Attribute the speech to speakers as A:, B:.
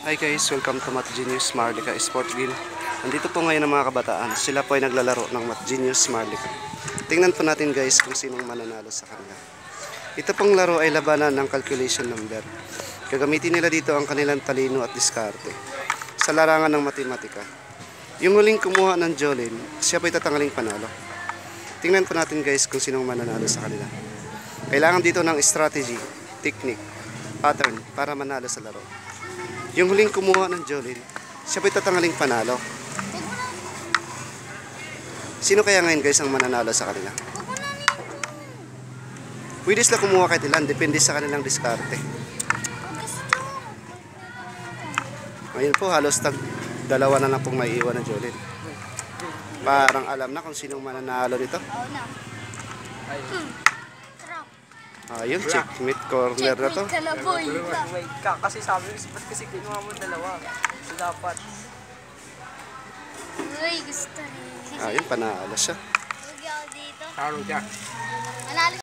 A: Hi guys, welcome to Math Genius Marlica Sport Guild. Nandito po ngayon ang mga kabataan. Sila po ay naglalaro ng Math Genius Marlica. Tingnan po natin guys kung sinong mananalo sa kanila. Ito pong laro ay labanan ng calculation number. Gagamitin nila dito ang kanilang talino at diskarte sa larangan ng matematika. Yung huling kumuha ng Jolin, siya po ay tatanggaling panalo. Tingnan po natin guys kung sinong mananalo sa kanila. Kailangan dito ng strategy, technique, pattern para manalo sa laro. Yung huling kumuha ng Jolin, siya po'y tatanggaling panalo. Sino kaya ngayon guys ang mananalo sa kanila? Pwede sila kumuha kahit ilan, depende sa kanilang diskarte. Ngayon po halos dalawa na lang pong may iwan ng Jolin. Parang alam na kung sinong mananalo nito. Ayun, checkmate corner na to.
B: Wait ka, kasi sabi ko, ba't kasi kinuha mo dalawa? So dapat.
C: Uy, gusto rin.
A: Ayun, panalo siya.
C: Huwag ako dito.
B: Taro ka.